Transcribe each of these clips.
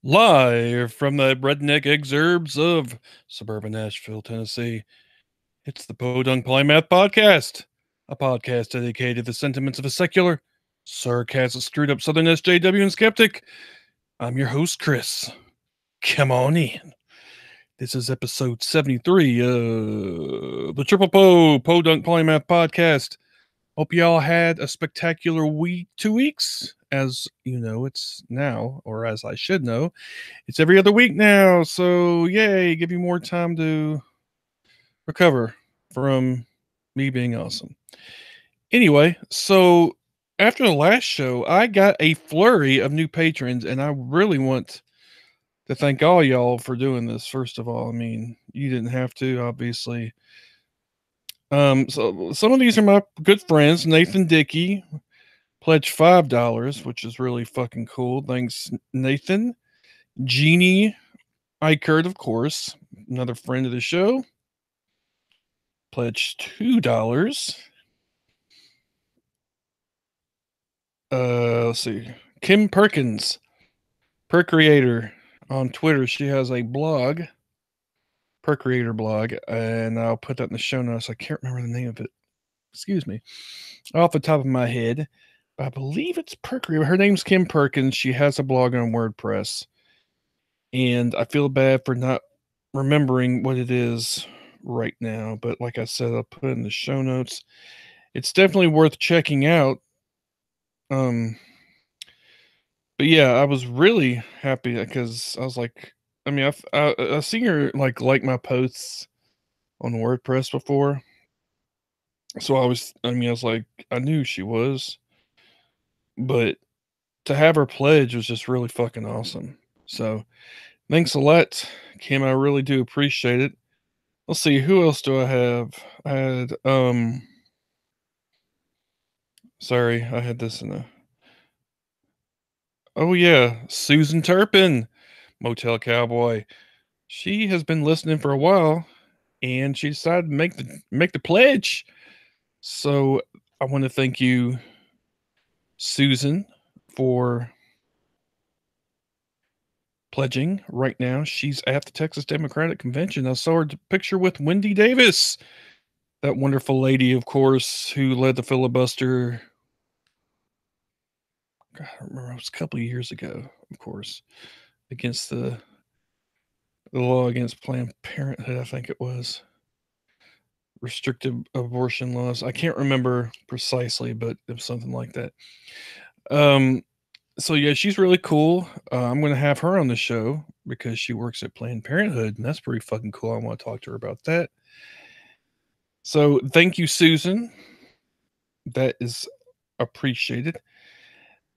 Live from the redneck exurbs of suburban Nashville, Tennessee, it's the Podunk Polymath Podcast, a podcast dedicated to the sentiments of a secular, sarcastic, screwed up Southern SJW and skeptic. I'm your host, Chris. Come on in. This is episode 73 of the Triple Podunk Polymath Podcast. Hope y'all had a spectacular week, 2 weeks. As you know, it's now, or as I should know, it's every other week now. So, yay, give you more time to recover from me being awesome. Anyway, so after the last show, I got a flurry of new patrons, and I really want to thank all y'all for doing this. First of all, I mean, you didn't have to, obviously. So some of these are my good friends. Nathan Dickey pledged $5, which is really fucking cool. Thanks, Nathan. Jeannie Eichert, of course, another friend of the show, pledged $2. Let's see. Kim Perkins, Per Creator on Twitter. She has a blog, Per Creator blog, and I'll put that in the show notes. I can't remember the name of it. Excuse me. Off the top of my head. I believe it's Per Creator. Her name's Kim Perkins. She has a blog on WordPress. And I feel bad for not remembering what it is right now. But like I said, I'll put it in the show notes. It's definitely worth checking out. Um, but yeah, I was really happy because I was like, I mean, I seen her like my posts on WordPress before, so I was like, I knew she was, but to have her pledge was just really fucking awesome. So thanks a lot, Kim. I really do appreciate it. Let's see, who else do I have? I had sorry, I had this in a. Oh yeah, Susan Turpin, Motel Cowboy. She has been listening for a while, and she decided to make the pledge. So I want to thank you, Susan, for pledging right now. She's at the Texas Democratic Convention. I saw her picture with Wendy Davis, that wonderful lady, of course, who led the filibuster. God, I remember it was a couple of years ago, of course, against the law against Planned Parenthood. I think it was restrictive abortion laws. I can't remember precisely, but it was something like that. Um, so yeah, she's really cool. I'm going to have her on the show because she works at Planned Parenthood, and that's pretty fucking cool. I want to talk to her about that. So thank you, Susan. That is appreciated.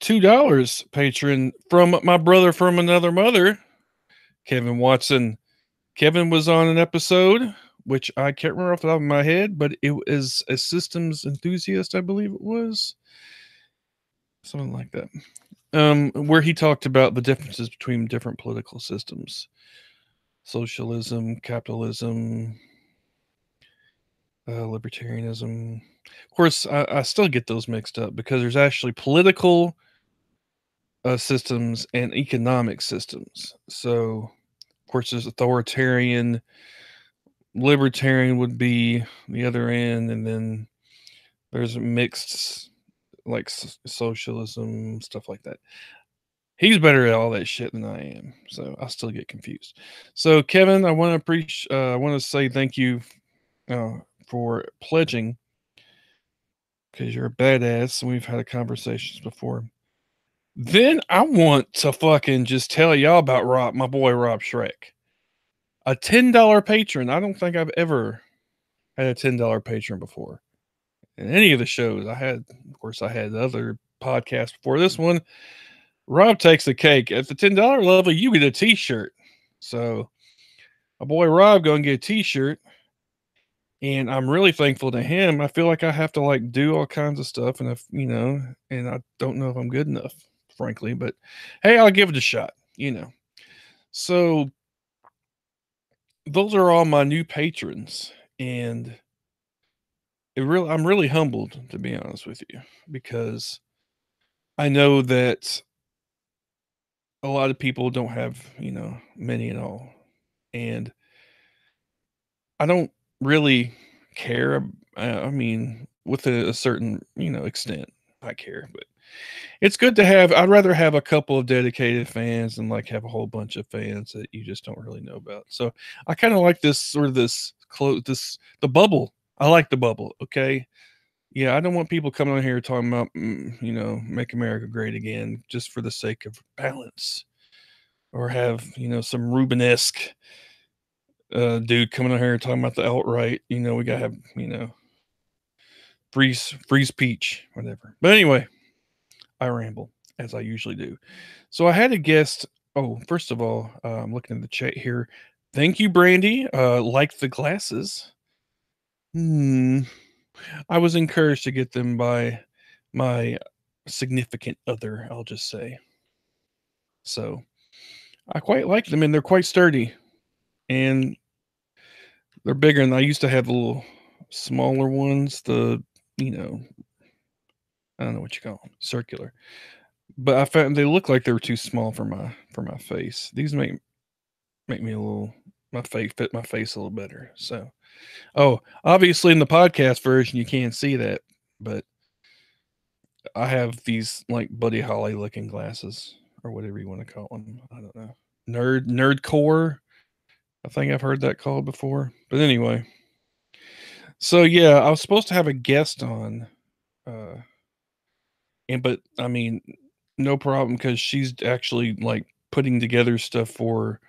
$2 patron from my brother from another mother, Kevin Watson. Kevin was on an episode, which I can't remember off the top of my head, but it was a systems enthusiast, I believe it was. Something like that. Where he talked about the differences between different political systems, socialism, capitalism, libertarianism. Of course, I still get those mixed up because there's actually political systems and economic systems. So, of course, there's authoritarian, libertarian would be the other end, and then there's mixed like socialism, stuff like that. He's better at all that shit than I am, so I still get confused. So, Kevin, I want to I want to say thank you for pledging because you're a badass, and we've had conversations before. Then I want to fucking just tell y'all about Rob, my boy Rob Shrek, a $10 patron. I don't think I've ever had a $10 patron before in any of the shows I had. Of course, I had other podcasts before this one. Rob takes the cake. At the $10 level, you get a T-shirt. So my boy Rob going to get a T-shirt, and I'm really thankful to him. I feel like I have to like do all kinds of stuff, and if and I don't know if I'm good enough, frankly. But hey, I'll give it a shot. So those are all my new patrons, and I'm really humbled, to be honest with you, because I know that a lot of people don't have, many at all. And I don't really care. I mean, with a certain, extent, I care, but it's good to have. I'd rather have a couple of dedicated fans than like have a whole bunch of fans that you just don't really know about. So I kind of like this sort of the bubble. I like the bubble. Okay. Yeah, I don't want people coming on here talking about, make America great again just for the sake of balance, or have, some Rubenesque dude coming on here talking about the alt-right. We gotta have, freeze peach, whatever. But anyway, I ramble as I usually do. So I had a guest. Oh, first of all, I'm looking at the chat here. Thank you, Brandy. Like the glasses. Hmm. I was encouraged to get them by my significant other, I'll just say. So I quite like them, and they're quite sturdy, and they're bigger. And I used to have the little smaller ones. You know, I don't know what you call them, circular. But I found they look like they were too small for my face. These make me a little my face fit my face a little better. So, oh, obviously in the podcast version you can't see that, but I have these like Buddy Holly looking glasses or whatever you want to call them. I don't know. Nerd core. I think I've heard that called before. But anyway, so yeah, I was supposed to have a guest on, uh, but I mean, no problem because she's actually like putting together stuff for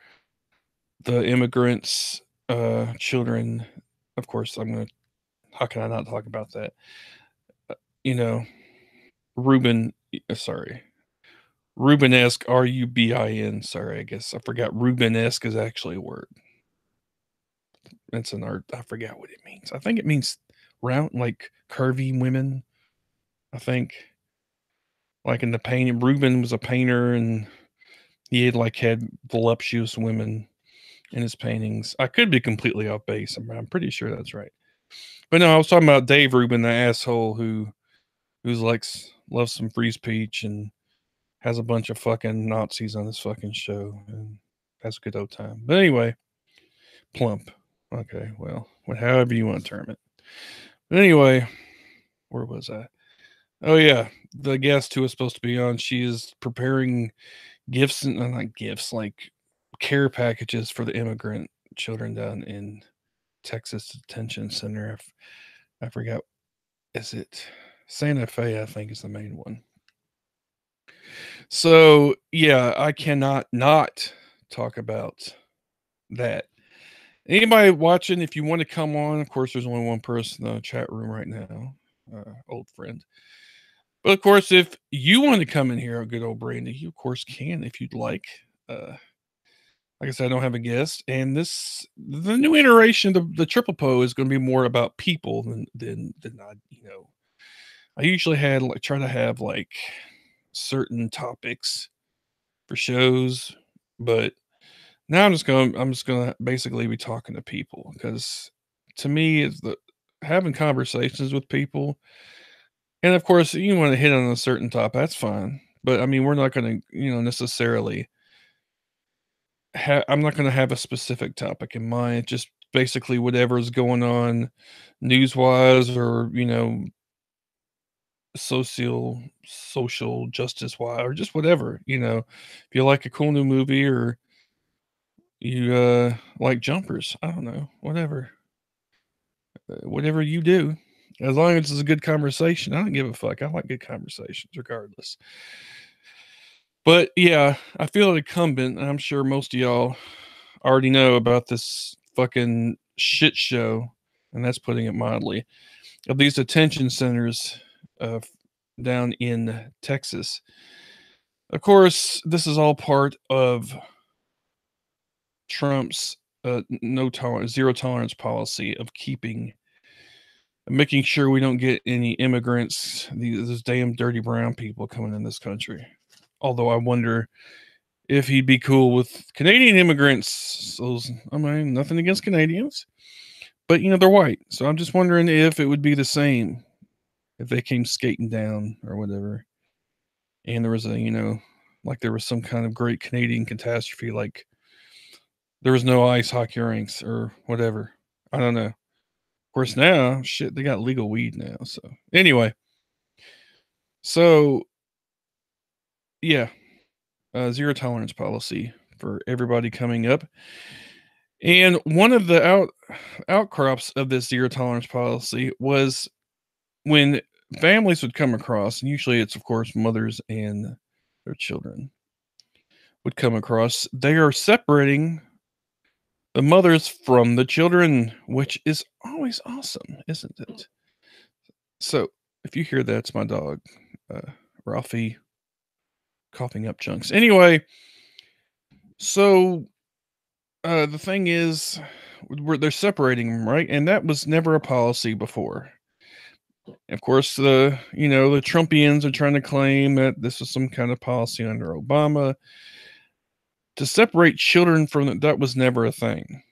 the immigrants, children. Of course, I'm gonna. How can I not talk about that? You know, Ruben. Sorry, Rubenesque. Rubin. Sorry, I guess I forgot. Rubenesque is actually a word. It's an art. I forgot what it means. I think it means round, like curvy women. I think, like in the painting, Ruben was a painter, and he had voluptuous women in his paintings. I could be completely off base. I'm pretty sure that's right. But no, I was talking about Dave Rubin, the asshole who's like loves some free speech and has a bunch of fucking Nazis on his fucking show and has a good old time. But anyway, plump. Okay, well, however you want to term it. But anyway, where was I? Oh yeah, the guest who was supposed to be on, she is preparing gifts and not gifts, like care packages for the immigrant children down in Texas Detention Center. I forgot. Is it Santa Fe? I think is the main one. So yeah, I cannot not talk about that. Anybody watching, if you want to come on, of course, there's only one person in the chat room right now, old friend. But of course, if you want to come in here, good old Brandy, you of course can if you'd like. Like I said, I don't have a guest, and the new iteration, the triple po is going to be more about people than I. I usually try to have like certain topics for shows, but now I'm just gonna basically be talking to people because to me it's the having conversations with people, and of course you want to hit on a certain topic, that's fine. But I mean, we're not gonna necessarily I'm not gonna have a specific topic in mind. Just basically whatever is going on news wise or social justice wise or just whatever. If you like a cool new movie or you like jumpers, I don't know, whatever you do, as long as it's a good conversation, I don't give a fuck. I like good conversations regardless. But yeah, I feel incumbent, and I'm sure most of y'all already know about this fucking shit show, and that's putting it mildly, of these detention centers uh, down in Texas. Of course, this is all part of Trump's no tolerance, zero tolerance policy of making sure we don't get any immigrants, these damn dirty brown people coming in this country. Although I wonder if he'd be cool with Canadian immigrants. So, I mean, nothing against Canadians, but they're white. So I'm just wondering if it would be the same if they came skating down or whatever. And there was a like there was some kind of great Canadian catastrophe, like there was no ice hockey rinks or whatever. I don't know. Of course, now shit, they got legal weed now. So anyway, so yeah, zero tolerance policy for everybody coming up. And one of the outcrops of this zero tolerance policy was when families would come across, and usually it's of course mothers and their children would come across, they are separating the mothers from the children, which is always awesome, isn't it? So if you hear that, it's my dog, Ralphie, coughing up chunks. Anyway, so the thing is, they're separating them, right? And that was never a policy before. Of course, the Trumpians are trying to claim that this was some kind of policy under Obama to separate children from that was never a thing.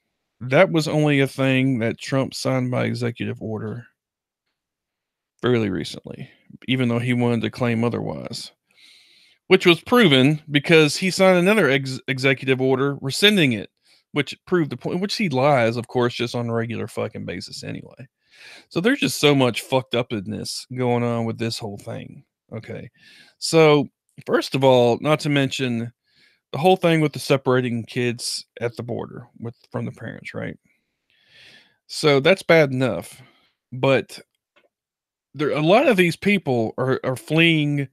That was only a thing that Trump signed by executive order fairly recently, even though he wanted to claim otherwise, which was proven because he signed another executive order rescinding it, which proved the point, which he lies, of course, just on a regular fucking basis anyway. So there's just so much fucked upness going on with this whole thing. Okay. So, first of all, not to mention the whole thing with the separating kids at the border from the parents, right? So that's bad enough. But a lot of these people are fleeing,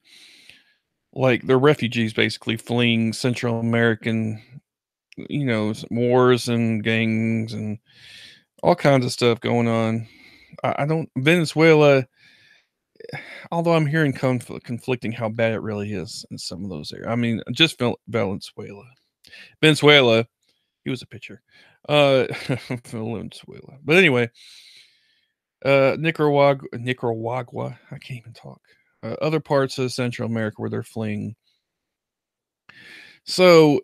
like they're refugees basically fleeing Central American, wars and gangs and all kinds of stuff going on. I don't Venezuela, although I'm hearing conflicting how bad it really is in some of those areas. I mean, just Venezuela. Venezuela, he was a pitcher. Venezuela. But anyway, Nicaragua. I can't even talk. Other parts of Central America where they're fleeing. So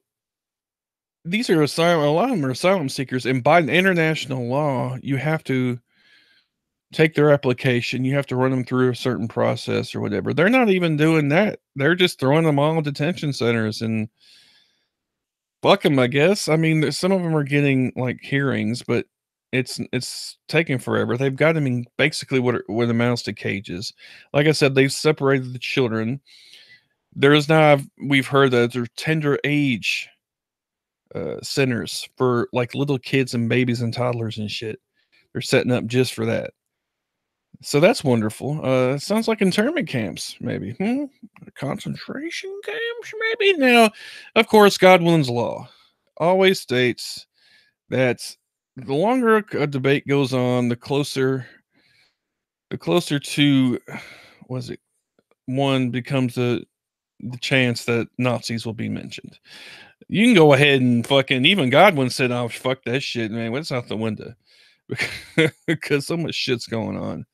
these are a lot of them are asylum seekers, and by international law, you have to take their application. You have to run them through a certain process or whatever. They're not even doing that. They're just throwing them all in detention centers and fuck them, I guess. I mean, some of them are getting like hearings, but it's taking forever. They've got them in basically what amounts to cages. Like I said, they've separated the children. There's now we've heard that there's tender age centers for like little kids and babies and toddlers and shit. They're setting up just for that. So that's wonderful. It sounds like internment camps, maybe. Concentration camps, maybe. Now, of course, Godwin's law always states that the longer a debate goes on, the closer to was it one becomes the chance that Nazis will be mentioned. You can go ahead and fucking even Godwin said, "Oh, fuck that shit, man. What's out the window?" Because so much shit's going on.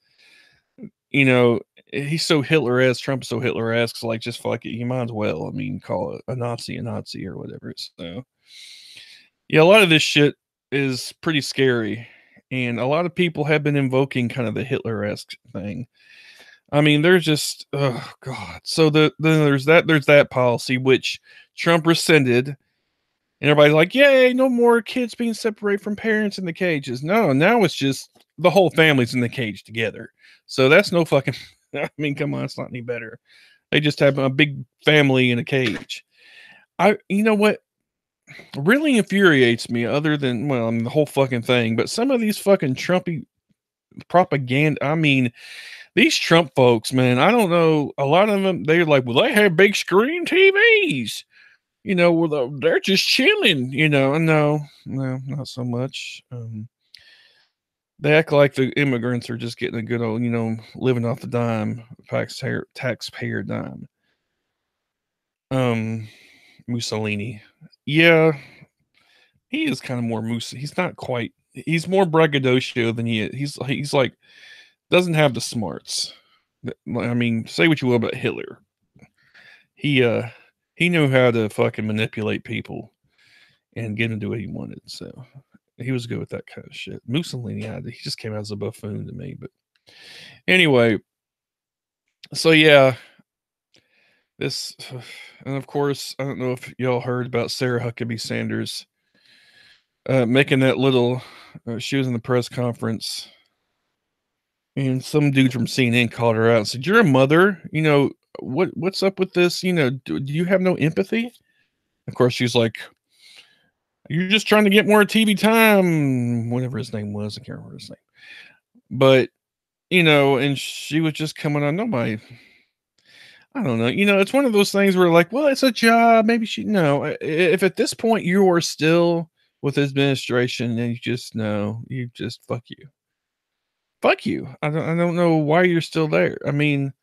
He's so Hitler-esque. Trump's so Hitler-esque. Like, just fuck it. You might as well. I mean, call it a Nazi or whatever. So, yeah, a lot of this shit is pretty scary, and a lot of people have been invoking kind of the Hitler-esque thing. I mean, they're just, oh god. So then there's that policy which Trump rescinded, and everybody's like, "Yay, no more kids being separated from parents in the cages." No, now it's just the whole family's in the cage together. So that's no fucking. I mean, come on, it's not any better. They just have a big family in a cage. You know what really infuriates me, other than the whole fucking thing, but some of these fucking Trumpy propaganda. I mean, these Trump folks, man, I don't know. A lot of them, they're like, well, they have big screen TVs. Well, they're just chilling. No, not so much. They act like the immigrants are just getting a good old, living off the dime, taxpayer dime. Mussolini, yeah, he is kind of more He's not quite. He's more braggadocio than he is. He's like doesn't have the smarts. I mean, say what you will about Hitler. He knew how to fucking manipulate people and get him to do what he wanted. So he was good with that kind of shit. Mussolini, he just came out as a buffoon to me. But anyway, so yeah, This, and of course, I don't know if y'all heard about Sarah Huckabee Sanders making that little. She was in the press conference, and some dude from CNN called her out and said, "You're a mother. What's up with this? Do you have no empathy?" Of course, she's like, "You're just trying to get more TV time." Whatever his name was, I can't remember his name. But and she was just coming on. Nobody, I don't know. It's one of those things where like, well, it's a job. Maybe she no. If at this point you are still with this administration, then you just know, you just fuck you. I don't know why you're still there. I mean,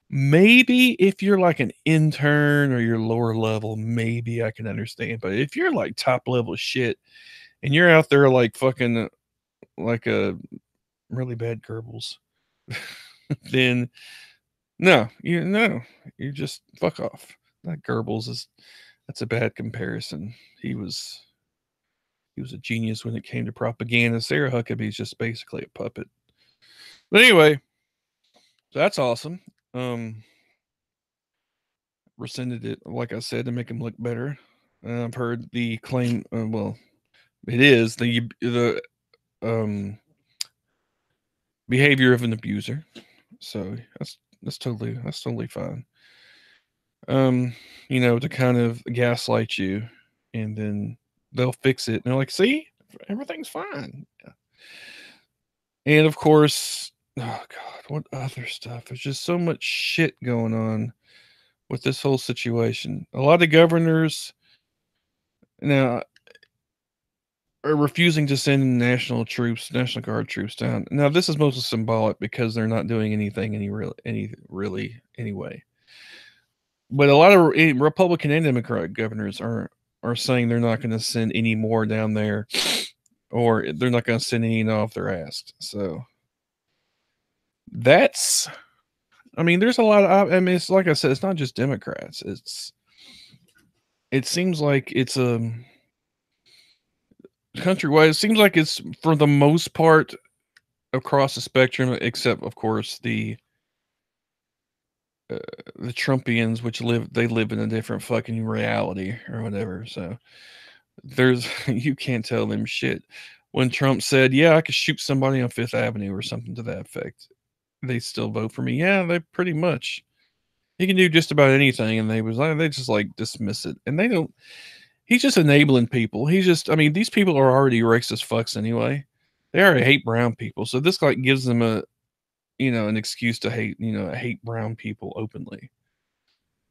maybe if you're like an intern or you're lower level, maybe I can understand. But if you're like top level shit and you're out there like fucking like a really bad Goebbels, then no, you just fuck off. That Goebbels is that's a bad comparison. He was he was a genius when it came to propaganda. Sarah Huckabee's just basically a puppet. But anyway, that's awesome. Rescinded it, like I said, to make him look better. I've heard the claim. Well, it is the behavior of an abuser. So that's totally fine. Um, to kind of gaslight you, and then they'll fix it. And they're like, "See, everything's fine." And of course, oh god, what other stuff? There's just so much shit going on with this whole situation. A lot of governors now are refusing to send National Guard troops down. Now, this is mostly symbolic because they're not doing anything really anyway. But a lot of Republican and Democrat governors are saying they're not going to send any more down there, or they're not going to send any off their ass. So that's, I mean, there's a lot of, I mean, it's like I said, it's not just Democrats. It seems like it's a countrywide. It seems like it's for the most part across the spectrum, except of course uh, the Trumpians, which live in a different fucking reality or whatever. So there's you can't tell them shit. When Trump said, "Yeah, I could shoot somebody on Fifth Avenue" or something to that effect, they still vote for me. Yeah, they pretty much. He can do just about anything, and they just like dismiss it, and they don't. He's just enabling people. He's just, I mean, these people are already racist fucks anyway. They already hate brown people, so this like gives them an excuse to hate brown people openly.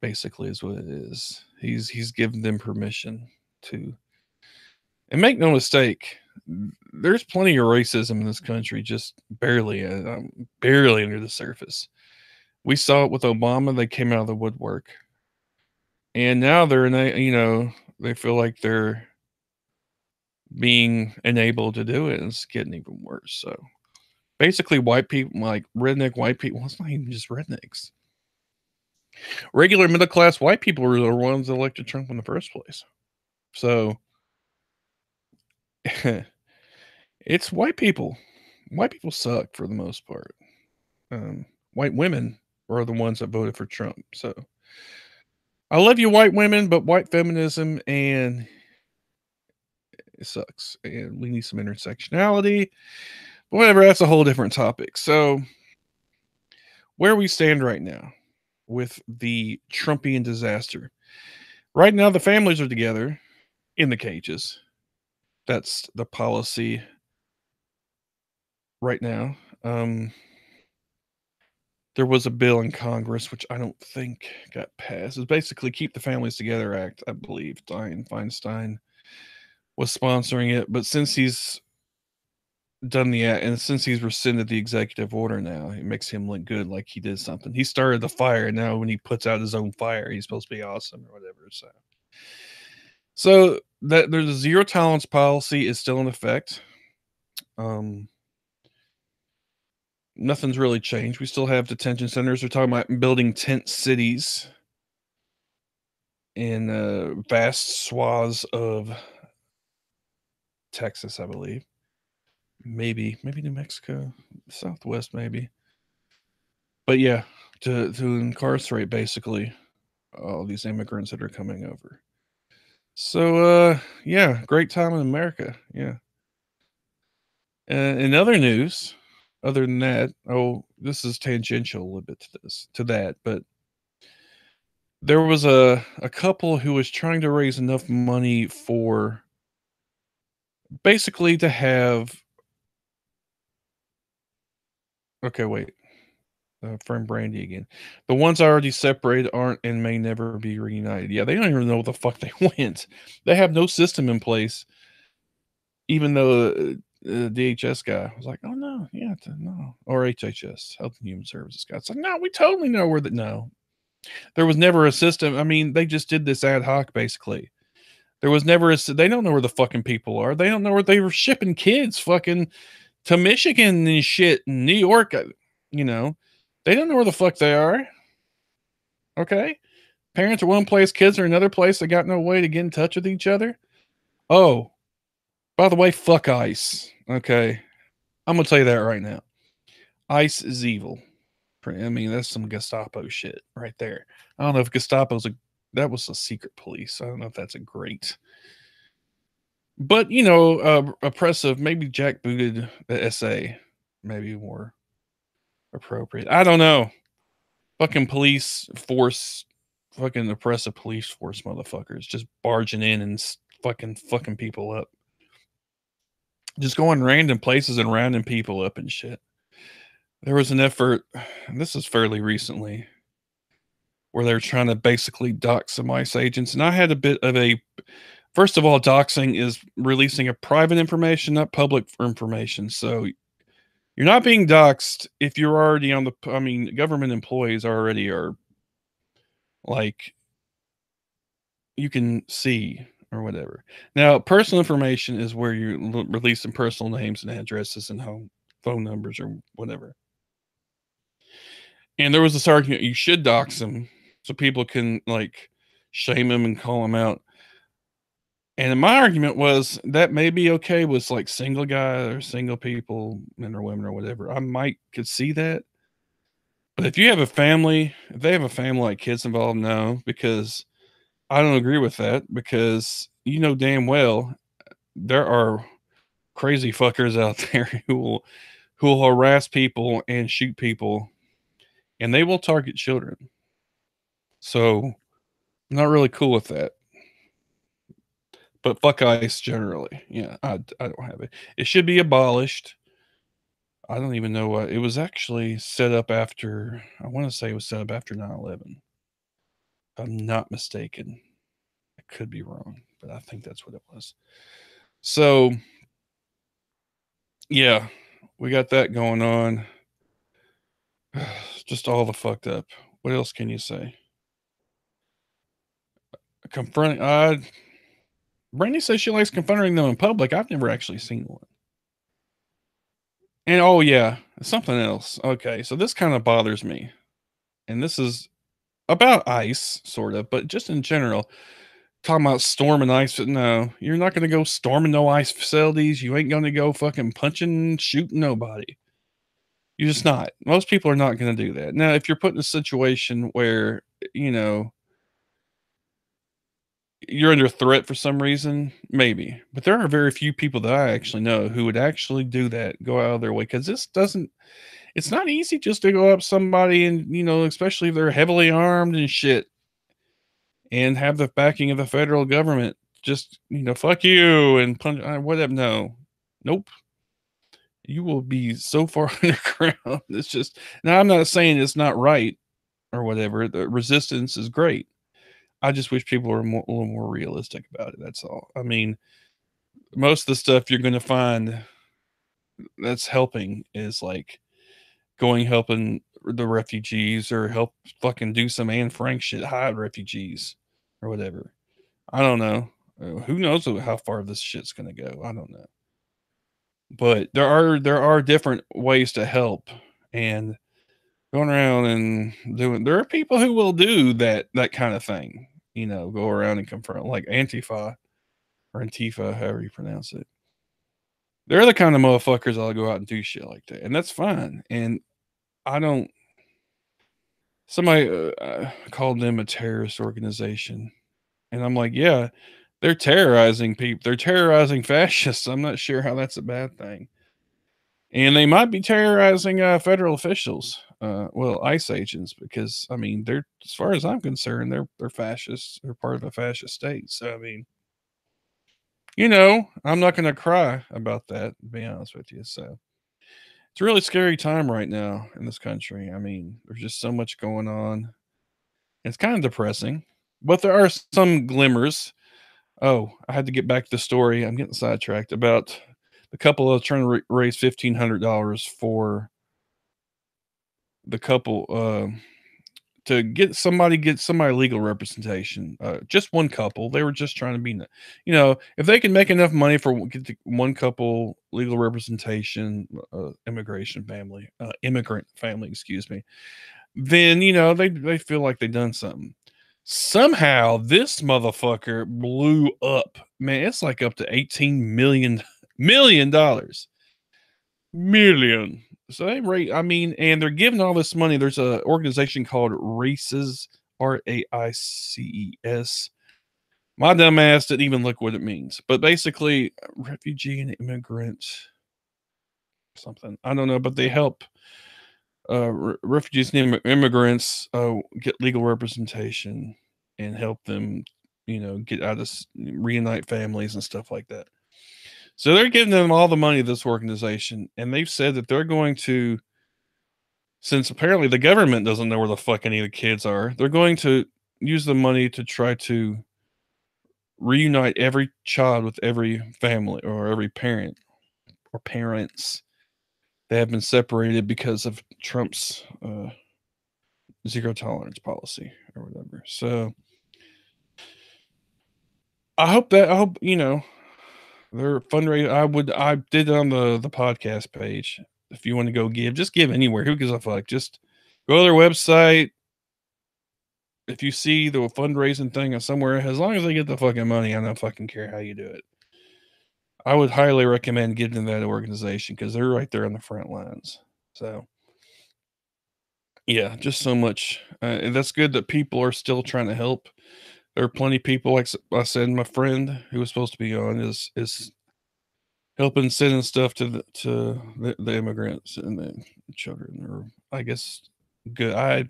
Basically, is what it is. He's given them permission to, and make no mistake, there's plenty of racism in this country, just barely under the surface. We saw it with Obama; they came out of the woodwork, and now they feel like they're being enabled to do it, and it's getting even worse. So basically, white people, like redneck white people, well, it's not even just rednecks. Regular middle class white people were the ones that elected Trump in the first place. So it's white people. White people suck for the most part. White women are the ones that voted for Trump. So I love you, white women, but white feminism and it sucks. And we need some intersectionality. But whatever, that's a whole different topic. So where we stand right now with the Trumpian disaster. Right now, the families are together in the cages. That's the policy right now. There was a bill in Congress, which I don't think got passed. It's basically Keep the Families Together Act, I believe. Dianne Feinstein was sponsoring it, but since he's done the act and since he's rescinded the executive order now, it makes him look good, like he did something. He started the fire, and now when he puts out his own fire, he's supposed to be awesome or whatever. So that there's a zero tolerance policy is still in effect. Um, Nothing's really changed. We still have detention centers. They're talking about building tent cities in vast swaths of Texas, I believe. Maybe New Mexico, Southwest, maybe. But yeah, to incarcerate basically all these immigrants that are coming over. So, yeah, great time in America. Yeah. In other news, other than that, oh, this is tangential a little bit to that, but there was a couple who was trying to raise enough money for basically to have. Okay, wait. Friend Brandy again. The ones already separated aren't and may never be reunited. Yeah, they don't even know where the fuck they went. They have no system in place. Even though DHS guy was like, "Oh no, yeah, no," or HHS, Health and Human Services guy. It's like, "No, we totally know where that." No, there was never a system. I mean, they just did this ad hoc, basically. There was never a. They don't know where the fucking people are. They don't know where they were shipping kids, fucking to Michigan and shit, and New York. You know, they don't know where the fuck they are. Okay, parents are one place, kids are another place. They got no way to get in touch with each other. Oh, by the way, fuck ICE. Okay, I'm gonna tell you that right now. ICE is evil. I mean, that's some Gestapo shit right there. I don't know if Gestapo's that was a secret police. I don't know if that's a great, but oppressive. Maybe jackbooted the SA, maybe more appropriate. I don't know. Fucking police force, fucking oppressive police force motherfuckers just barging in and fucking people up. Just going random places and rounding people up and shit. There was an effort, and this is fairly recently, where they're trying to basically dox some ICE agents. And I had a bit of a first of all, doxing is releasing of private information, not public information. So you're not being doxed if you're already on the. I mean, government employees already are like you can see or whatever. Now, personal information is where you're releasing personal names and addresses and home phone numbers or whatever. And there was this argument you should dox them so people can like shame them and call them out. And my argument was that may be okay with like single guy or single people, men or women or whatever. I might could see that. But if you have a family, if they have a family like kids involved, no, because I don't agree with that because you know damn well there are crazy fuckers out there who will harass people and shoot people and they will target children. So I'm not really cool with that. But fuck ICE generally. Yeah, I don't have it. It should be abolished. I don't even know what it was actually set up after. I want to say it was set up after 9/11. If I'm not mistaken. I could be wrong, but I think that's what it was. So, yeah, we got that going on. Just all the fucked up. What else can you say? Confronting. Brandy says she likes confronting them in public. I've never actually seen one. And oh yeah, something else. Okay, so this kind of bothers me, and this is about ICE, sort of, but just in general. Talking about storming ICE. No, you're not going to go storming no ICE facilities. You ain't going to go fucking punching, shooting nobody. You're just not. Most people are not going to do that. Now, if you're put in a situation where, you know, you're under threat for some reason, maybe. But there are very few people that I actually know who would actually do that, go out of their way. Because this doesn't, it's not easy just to go up somebody and, especially if they're heavily armed and shit and have the backing of the federal government. Just, fuck you and punch, whatever. No, nope. You will be so far underground. It's just, now I'm not saying it's not right or whatever. The resistance is great. I just wish people were a little more realistic about it. That's all. I mean, most of the stuff you're going to find that's helping is like helping the refugees or help fucking do some Anne Frank shit, hide refugees or whatever. I don't know. Who knows how far this shit's going to go? I don't know. But there are different ways to help, and going around and doing. There are people who will do that kind of thing. Go around and confront like Antifa or Antifa, however you pronounce it. They're the kind of motherfuckers that'll go out and do shit like that, and that's fine. And I don't. somebody called them a terrorist organization, and I'm like, yeah, they're terrorizing people. They're terrorizing fascists. I'm not sure how that's a bad thing. And they might be terrorizing federal officials, well, ICE agents, because I mean, they're, as far as I'm concerned, they're fascists. They're part of a fascist state. So I mean, I'm not going to cry about that. To be honest with you, so it's a really scary time right now in this country. I mean, there's just so much going on. It's kind of depressing, but there are some glimmers. Oh, I had to get back to the story. I'm getting sidetracked about the couple of trying to raise $1,500 for the couple to get somebody legal representation. Just one couple. They were just trying to be, if they can make enough money for get the one couple legal representation, immigrant family, excuse me, then they feel like they done something. Somehow this motherfucker blew up. Man, it's like up to $18 million. Million. So they rate, I mean, and they're giving all this money. There's a organization called RAICES, RAICES. My dumb ass didn't even look what it means. But basically, refugee and immigrant something. I don't know, but they help refugees and immigrants get legal representation and help them, get out of reunite families and stuff like that. So they're giving them all the money to this organization, and they've said that they're going to, since apparently the government doesn't know where the fuck any of the kids are, they're going to use the money to try to reunite every child with every family or every parent or parents that have been separated because of Trump's zero tolerance policy or whatever. So I hope their fundraiser. I did it on the podcast page. If you want to go give, just give anywhere. Who gives a fuck? Just go to their website. If you see the fundraising thing somewhere, as long as they get the fucking money, I don't fucking care how you do it. I would highly recommend getting to that organization because they're right there on the front lines. So yeah, just so much. And that's good that people are still trying to help. There are plenty of people, like I said, my friend who was supposed to be on is helping sending stuff to the immigrants and the children, or I guess good. I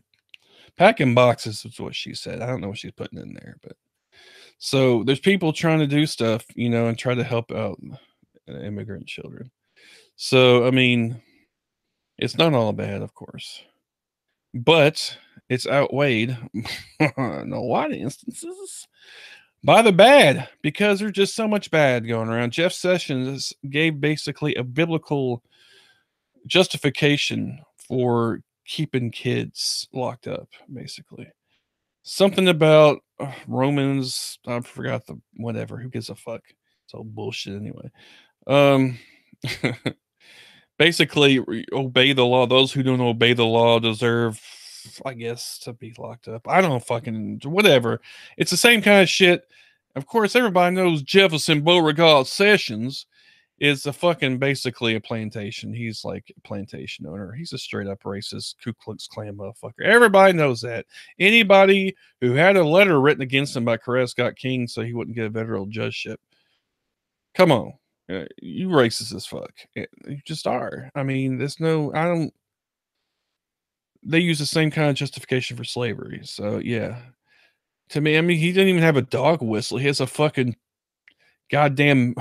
packing boxes is what she said. I don't know what she's putting in there, but so there's people trying to do stuff, and try to help out immigrant children. So I mean, it's not all bad, of course, but it's outweighed in a lot of instances by the bad, because there's just so much bad going around. Jeff Sessions gave basically a biblical justification for keeping kids locked up, basically. Something about Romans, I forgot the whatever. Who gives a fuck? It's all bullshit anyway. Um basically obey the law. Those who don't obey the law deserve, I guess, to be locked up. I don't fucking whatever. It's the same kind of shit. Of course, everybody knows Jefferson Beauregard Sessions is a fucking basically a plantation. He's like a plantation owner. He's a straight up racist Ku Klux Klan motherfucker. Everybody knows that. Anybody who had a letter written against him by Scott King so he wouldn't get a federal judgeship, come on, you racist as fuck. You just are. I mean, there's no. I don't. They use the same kind of justification for slavery. So yeah, to me, I mean, he didn't even have a dog whistle. He has a fucking goddamn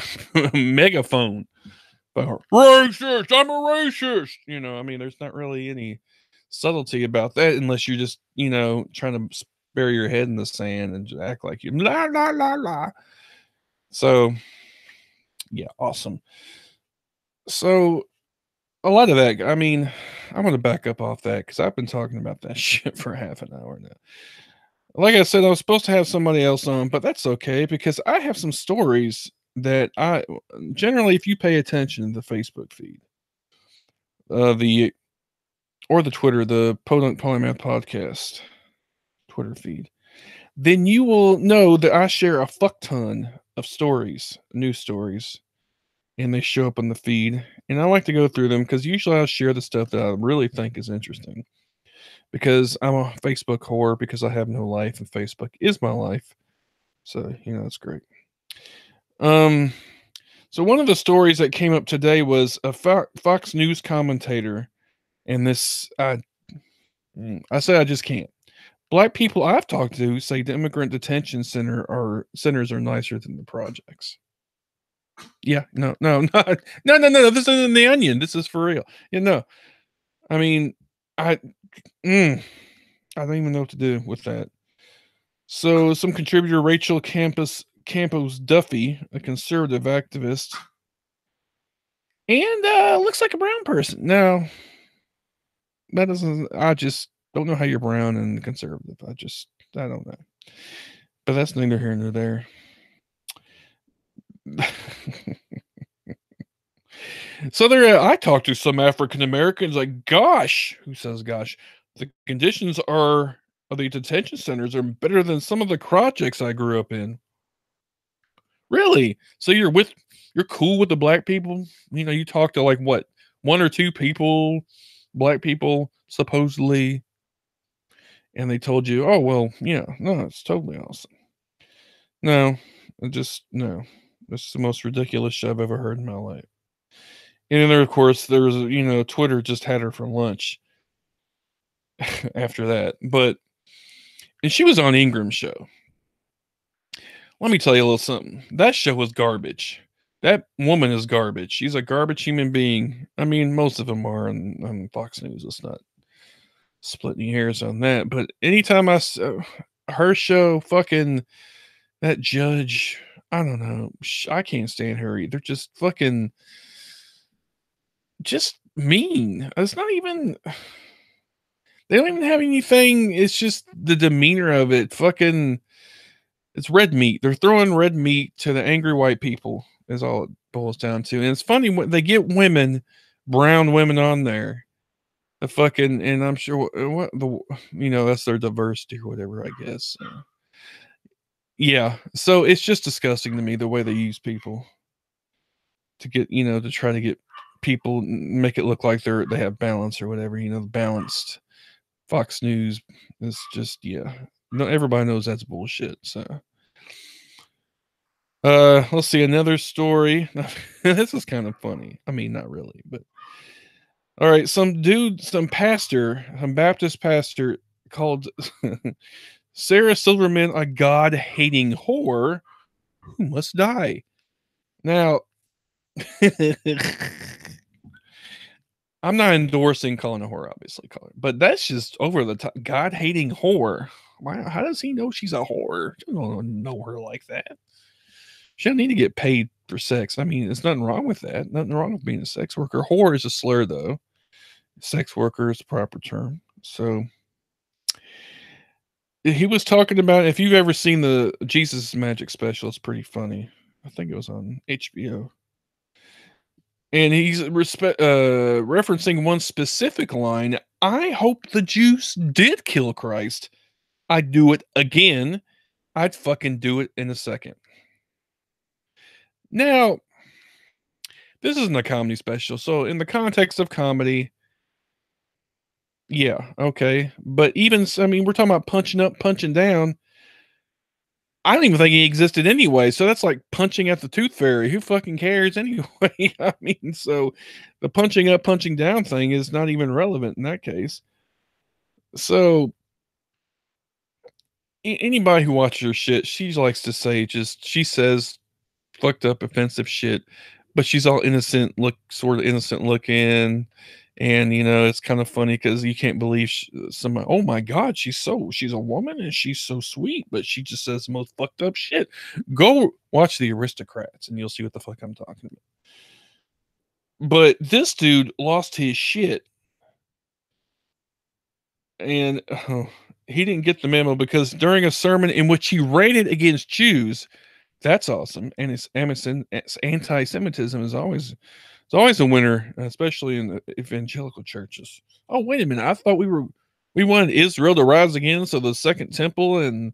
megaphone. Racist, I'm a racist. I mean, there's not really any subtlety about that unless you're just, trying to bury your head in the sand and act like you la la la la. So, yeah, awesome. So, a lot of that, I mean, I'm going to back up off that because I've been talking about that shit for half an hour now. Like I said, I was supposed to have somebody else on, but that's okay because I have some stories that I generally, if you pay attention to the Facebook feed, the or the Twitter, the Podunk Polymath Podcast Twitter feed, then you will know that I share a fuck ton of stories, news stories, and they show up on the feed. And I like to go through them because usually I'll share the stuff that I really think is interesting. because I'm a Facebook whore because I have no life and Facebook is my life. So, that's great. So one of the stories that came up today was a Fox News commentator, and this I say I just can't. Black people I've talked to say the immigrant detention centers are nicer than the projects. Yeah, no, no. This isn't The Onion. This is for real. I mean, I I don't even know what to do with that. So, some contributor Rachel Campos Duffy, a conservative activist, and looks like a brown person. Now, that doesn't. I just don't know how you're brown and conservative. I don't know. But that's neither here nor there. So I talked to some African Americans. Like, gosh, who says gosh? The conditions of the detention centers are better than some of the projects I grew up in. Really? So you're cool with the black people? You talk to like what, one or two people, black people supposedly, and they told you, oh well, yeah, no, it's totally awesome. No, no. It's the most ridiculous shit I've ever heard in my life. And then, of course, there was, Twitter just had her for lunch after that. And she was on Ingram's show. Let me tell you a little something. That show was garbage. That woman is garbage. She's a garbage human being. I mean, most of them are on Fox News. Let's not splitting hairs on that. But anytime her show, fucking that judge, I don't know. I can't stand her either. Just fucking, just mean. It's not even. They don't even have anything. It's just the demeanor of it. Fucking, it's red meat. They're throwing red meat to the angry white people, is all it boils down to. And it's funny when they get brown women on there. The fucking, and I'm sure that's their diversity or whatever, I guess. Yeah. So it's just disgusting to me the way they use people to get, to try to get people, make it look like they have balance or whatever. The balanced Fox News is just, yeah. No, everybody knows that's bullshit. So, let's see another story. This is kind of funny. I mean, not really, but all right. Some Baptist pastor called Sarah Silverman a God-hating whore who must die. Now, I'm not endorsing calling a whore, obviously, but that's just over the top. God-hating whore. How does he know she's a whore? You don't know her like that. She don't need to get paid for sex. I mean, there's nothing wrong with that. Nothing wrong with being a sex worker. Whore is a slur, though. Sex worker is the proper term. So he was talking about, if you've ever seen the Jesus Magic special, it's pretty funny. I think it was on HBO. And he's referencing one specific line. I hope the juice did kill Christ. I'd do it again. I'd fucking do it in a second. Now, this isn't a comedy special. So in the context of comedy, yeah, okay. But even, I mean, we're talking about punching up, punching down. I don't even think he existed anyway. So that's like punching at the tooth fairy. Who fucking cares anyway? I mean, so the punching up, punching down thing is not even relevant in that case. So anybody who watches her shit, she likes to say she says fucked up, offensive shit, but she's all innocent, sort of innocent looking. And it's kind of funny because you can't believe somebody. Oh my God, she's a woman and she's so sweet, but she just says the most fucked up shit. Go watch The Aristocrats and you'll see what the fuck I'm talking about. But this dude lost his shit, and he didn't get the memo because during a sermon in which he rated against Jews, that's awesome, and it's anti-Semitism is always. It's always a winner, especially in the evangelical churches. Oh, wait a minute. I thought we wanted Israel to rise again so the second temple and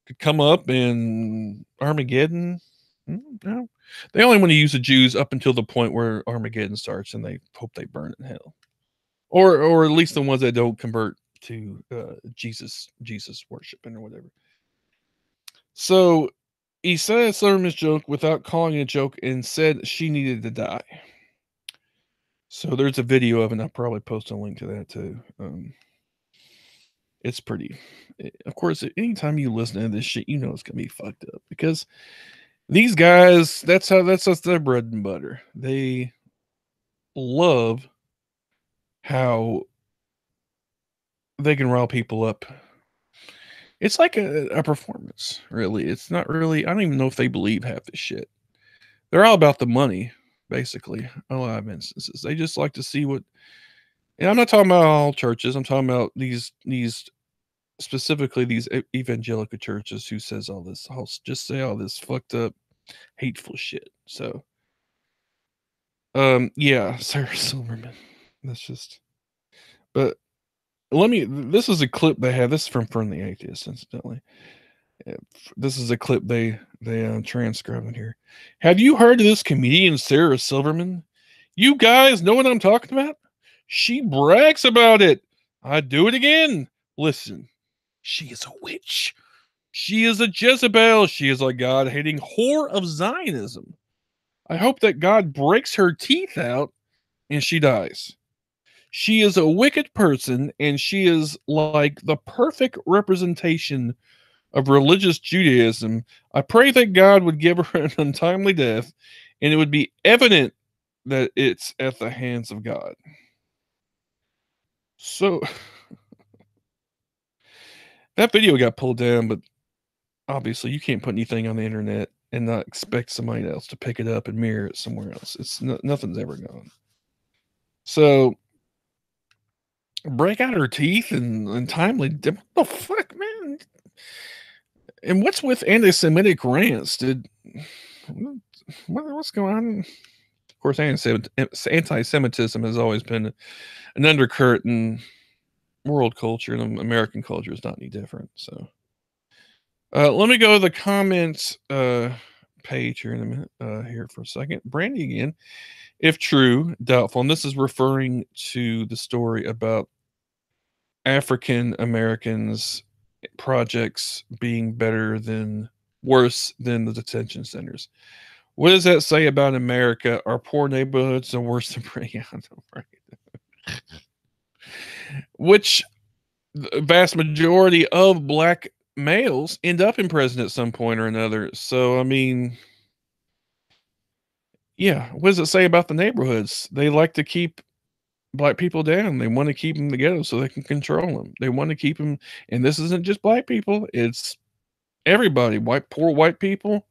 could come up in Armageddon. No. They only want to use the Jews up until the point where Armageddon starts and they hope they burn in hell. Or at least the ones that don't convert to Jesus worshiping or whatever. So he said Silverman's joke without calling it a joke and said she needed to die. So there's a video of it, and I'll probably post a link to that too. It's pretty. Of course, anytime you listen to this shit, you know it's gonna be fucked up because these guys, that's their bread and butter. They love how they can rile people up. It's like a performance, really. It's not really. I don't even know if they believe half this shit. They're all about the money, basically. A lot of instances, they just like to see what. And I'm not talking about all churches. I'm talking about these specifically these evangelical churches who says all this, just say all this fucked up, hateful shit. So, yeah, Sarah Silverman. That's just. But let me. This is a clip they have. This is from the Atheist, incidentally. This is a clip they transcribed in here. Have you heard of this comedian Sarah Silverman? You guys know what I'm talking about? She brags about it. I'd do it again. Listen, she is a witch. She is a Jezebel. She is a God-hating whore of Zionism. I hope that God breaks her teeth out and she dies. She is a wicked person, and she is like the perfect representation of religious Judaism. I pray that God would give her an untimely death, and it would be evident that it's at the hands of God. So that video got pulled down, but obviously you can't put anything on the internet and not expect somebody else to pick it up and mirror it somewhere else. It's nothing's ever gone. So break out her teeth and timely. What the fuck, man? And what's with anti-Semitic rants? What's going on? Of course, anti-Semitism has always been an undercurrent in world culture, and American culture is not any different. So, let me go to the comments page here in a minute. Here for a second. Brandy again. If true, doubtful. And this is referring to the story about African Americans projects being worse than the detention centers. What does that say about America? Our poor neighborhoods are worse than right? Which the vast majority of black males end up in prison at some point or another. So I mean, yeah, what does it say about the neighborhoods? They like to keep black people down. They want to keep them together so they can control them. They want to keep them, and this isn't just black people, it's everybody. Poor white people,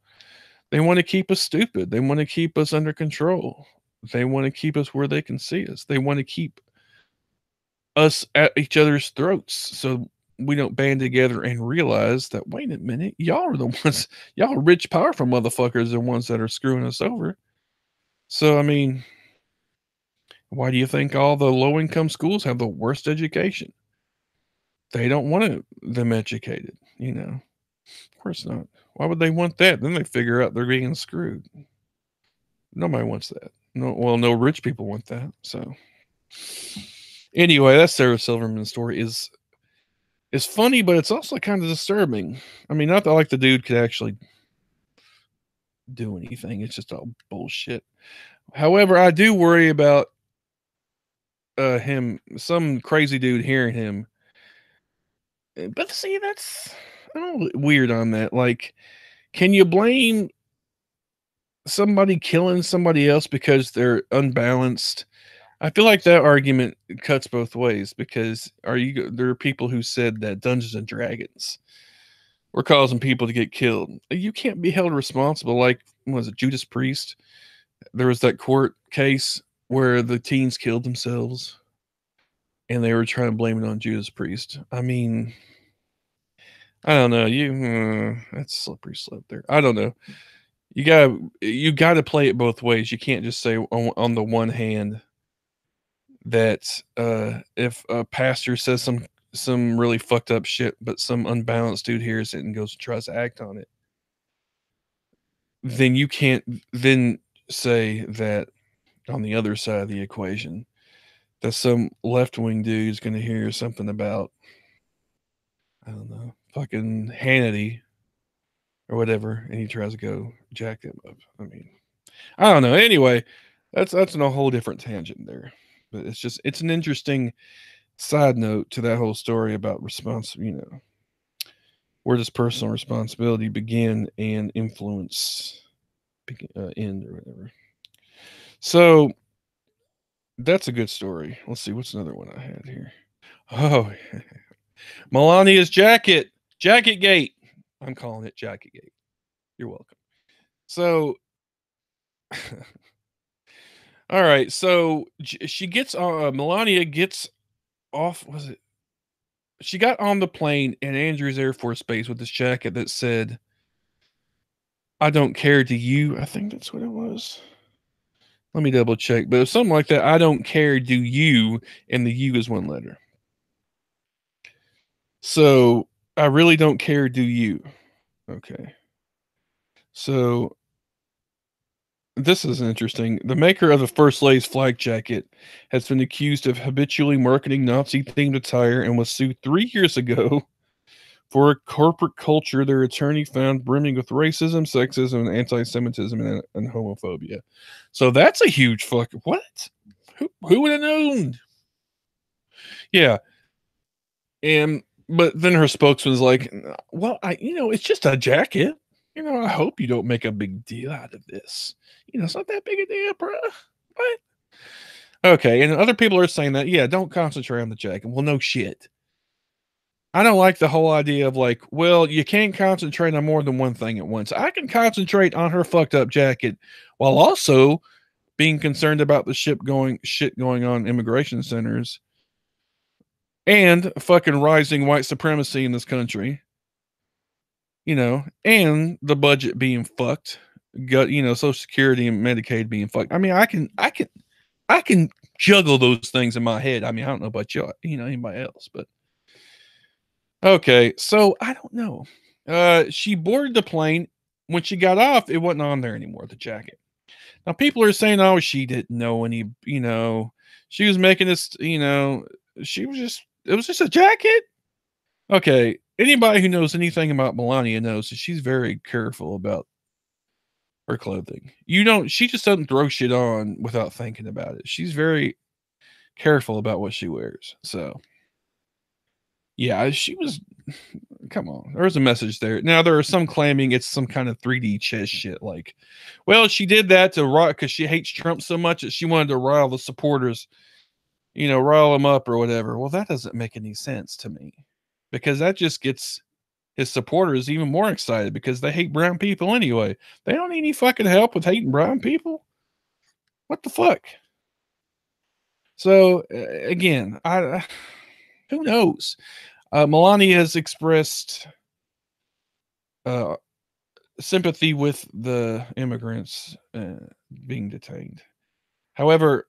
they want to keep us stupid. They want to keep us under control. They want to keep us where they can see us. They want to keep us at each other's throats so we don't band together and realize that, wait a minute, y'all are the ones, y'all rich, powerful motherfuckers are the ones that are screwing us over. So, I mean, why do you think all the low income schools have the worst education? They don't want them educated, you know. Of course not. Why would they want that? Then they figure out they're being screwed. Nobody wants that. No rich people want that. So anyway, that Sarah Silverman story is funny, but it's also kind of disturbing. I mean, not that like the dude could actually do anything. It's just all bullshit. However, I do worry about him, some crazy dude hearing him. But see, that's weird on that. Like, can you blame somebody killing somebody else because they're unbalanced? I feel like that argument cuts both ways because there are people who said that Dungeons and Dragons were causing people to get killed. You can't be held responsible. Like, was it Judas Priest? There was that court case where the teens killed themselves and they were trying to blame it on Judas Priest. I mean, I don't know. That's a slippery slope there. I don't know. You gotta play it both ways. You can't just say on the one hand that if a pastor says some really fucked up shit, but some unbalanced dude hears it and goes and tries to act on it, then you can't then say that on the other side of the equation that some left-wing dude's going to hear something about, I don't know, fucking Hannity or whatever, and he tries to go jack him up. I mean, I don't know. Anyway, that's on a whole different tangent there. But it's an interesting side note to that whole story about where does personal responsibility begin and influence end or whatever. So that's a good story. Let's see, what's another one I had here? Oh, Melania's jacket gate. I'm calling it jacket gate. You're welcome. So all right, so she gets Melania gets off. Was it? She got on the plane in Andrews Air Force Base with this jacket that said, "I don't care to you." I think that's what it was. Let me double check, but it was something like that. I don't care, do you? And the U is one letter. So I really don't care, do you? Okay. So this is interesting. The maker of the First Lady's flag jacket has been accused of habitually marketing Nazi themed attire and was sued 3 years ago for a corporate culture their attorney found brimming with racism, sexism, anti Semitism, and homophobia. So that's a huge fuck. What? Who would have known? Yeah. And but then her spokesman's like, well, it's just a jacket. I hope you don't make a big deal out of this. It's not that big a deal, bro. What? Okay, and other people are saying that, yeah, don't concentrate on the jacket. Well, no shit. I don't like the whole idea of like, well, you can't concentrate on more than one thing at once. I can concentrate on her fucked up jacket while also being concerned about the shit going on in immigration centers and fucking rising white supremacy in this country. And the budget being fucked, Social Security and Medicaid being fucked. I mean, I can juggle those things in my head. I mean, I don't know about you, anybody else, but okay. So I don't know. She boarded the plane. When she got off, it wasn't on there anymore. The jacket. Now people are saying, "Oh, she didn't know any." She was making this. She was just. It was just a jacket. Okay. Anybody who knows anything about Melania knows that she's very careful about her clothing. She just doesn't throw shit on without thinking about it. She's very careful about what she wears. So, yeah, she was. Come on, there's a message there. Now there are some claiming it's some kind of 3D chess shit. Like, well, she did that to rock because she hates Trump so much that she wanted to rile the supporters, rile them up or whatever. Well, that doesn't make any sense to me because that just gets his supporters even more excited because they hate brown people anyway. They don't need any fucking help with hating brown people. What the fuck? So again, who knows? Melania has expressed sympathy with the immigrants being detained. However,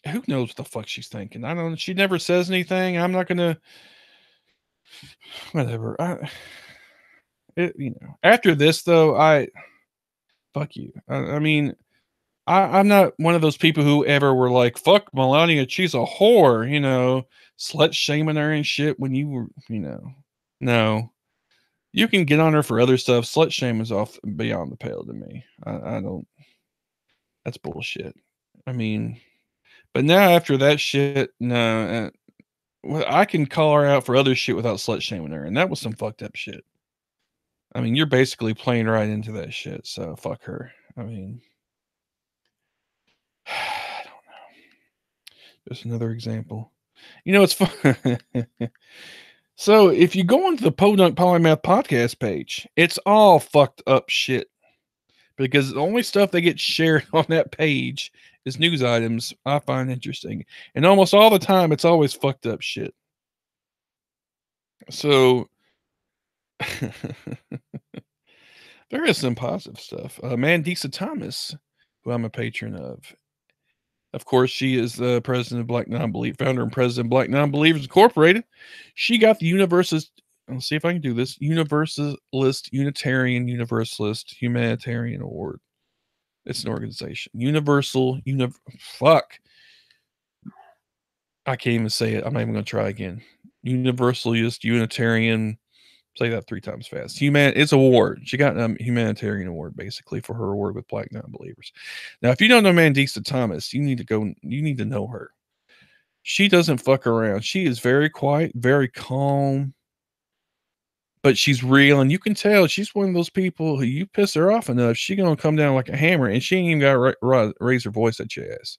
who knows what the fuck she's thinking? I don't. She never says anything. I'm not gonna. Whatever. After this though, fuck you. I mean, I'm not one of those people who ever were like, fuck Melania, she's a whore, slut shaming her and shit when you were, no. You can get on her for other stuff. Slut shame is off beyond the pale to me. I don't, that's bullshit. I mean, but now after that shit, no, I can call her out for other shit without slut shaming her. And that was some fucked up shit. I mean, you're basically playing right into that shit. So fuck her. I mean, I don't know. Just another example. It's fun. So if you go onto the Podunk Polymath podcast page, it's all fucked up shit because the only stuff that gets shared on that page is news items I find interesting. And almost all the time, it's always fucked up shit. So there is some positive stuff. Mandisa Thomas, who I'm a patron of course, she is the president of Black Non-Belief, founder and president of Black Non-Believers Incorporated. She got the let's see if I can do this, Universalist, Unitarian Universalist Humanitarian Award. It's an organization. Fuck. I can't even say it. I'm not even going to try again. Universalist, Unitarian. Say that 3 times fast. It's a award. She got a humanitarian award basically for her work with black non-believers. Now, if you don't know Mandisa Thomas, you need to know her. She doesn't fuck around. She is very quiet, very calm, but she's real, and you can tell she's one of those people who you piss her off enough, she gonna come down like a hammer, and she ain't even got to raise her voice at your ass.